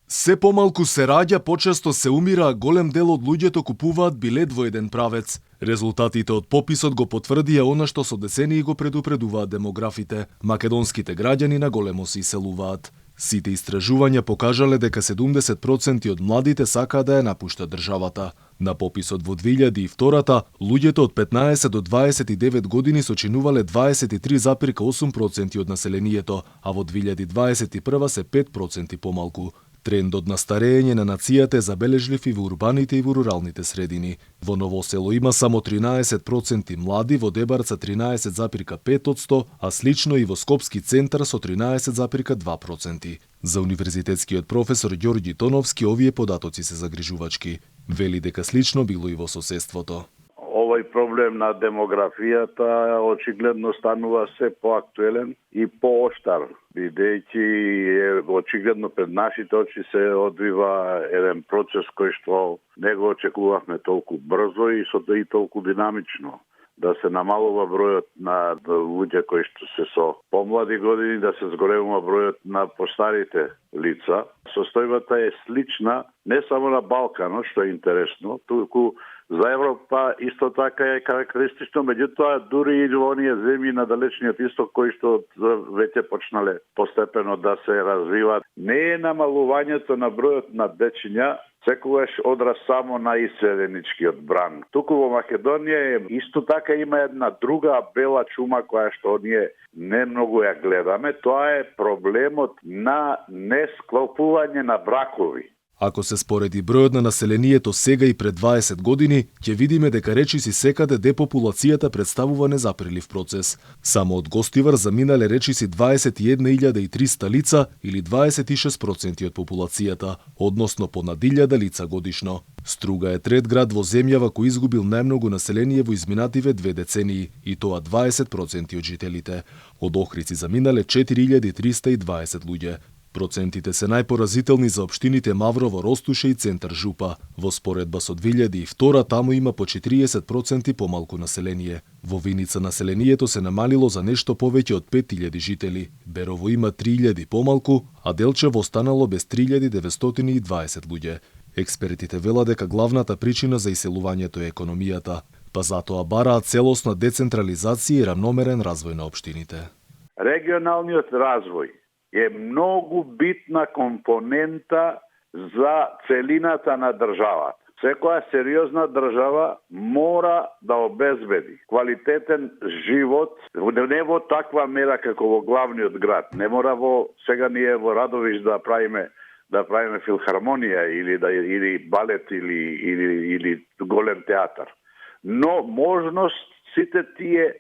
Се помалку се раѓа, почесто се умира, а голем дел од луѓето купуваат билет во еден правец. Резултатите од пописот го потврдија она што со децении го предупредуваат демографите. Македонските граѓани на големо се иселуваат. Сите истражувања покажале дека 70% од младите сакаат да ја напуштат државата. На пописот во 2002-та, луѓето од 15 до 29 години сочинувале 23,8% од населението, а во 2021 се 5% помалку. Трендот на старење на нацијата е забележлив и во урбаните и во руралните средини. Во Ново село има само 13% млади, во Дебарца 13,5%, а слично и во Скопски центар со 13,2%. За универзитетскиот професор Ѓорѓи Тоновски овие податоци се загрижувачки. Вели дека слично било и во соседството. Овој проблем на демографијата очигледно станува се поактуелен и пооштар, бидејќи очигледно пред нашите очи се одвива еден процес кој што не го очекувавме толку брзо и толку динамично. Да се намалува бројот на луѓе кои што се со помлади години, да се зголемува бројот на постарите лица. Состојбата е слична не само на Балканот, што е интересно, туку за Европа исто така е карактеристично, меѓутоа дури и во оние земји на далечниот исток кои што веќе почнале постепено да се развиваат. Не е намалувањето на бројот на дечиња секогаш одраз само на иселеничкиот бран. Туку во Македонија исто така има една друга бела чума која што ние не многу ја гледаме, тоа е проблемот на несклопување на бракови. Ако се спореди бројот на населението сега и пред 20 години, ќе видиме дека речиси секаде депопулацијата представува незапрелив процес. Само од Гостивар заминале речиси 21.300 лица или 26% од популацијата, односно по над 1000 лица годишно. Струга е трет град во земјава кој изгубил најмногу население во изминативе 2 децении, и тоа 20% од жителите. Од Охрици заминале 4320 луѓе. Процентите се најпоразителни за општините Маврово, Ростуше и Центар Жупа. Во споредба со 2002 таму има по 40% помалку население. Во Виница населението се намалило за нешто повеќе од 5000 жители. Берово има 3000 помалку, а Делчево останало без 3920 луѓе. Експертите велат дека главната причина за иселувањето е економијата, па затоа бараат целосна децентрализација и рамномерен развој на општините. Регионалниот развој е многу битна компонента за целината на државата. Секоја сериозна држава мора да обезбеди квалитетен живот, не во таква мера како во главниот град. Не мора сега ние во Радовиш да правиме филхармонија или балет или голем театар. Но можност сите тие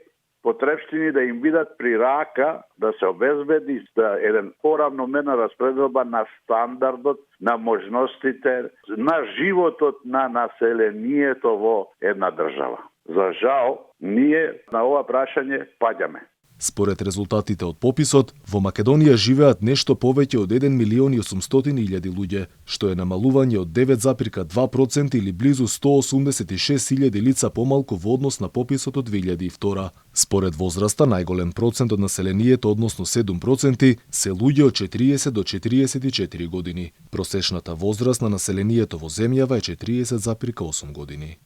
потребштини да им бидат при рака, да се обезбеди еден поравномерна распределба на стандардот, на можностите, на животот на населението во една држава. За жал, ние на ова прашање паѓаме. Според резултатите од пописот, во Македонија живеат нешто повеќе од 1.800.000 луѓе, што е намалување од 9,2% или близу 186.000 лица помалку во однос на пописот од 2002. Според возраста, најголем процент од населението, односно 7%, се луѓе од 40 до 44 години. Просечната возраст на населението во земјава е 40,8 години.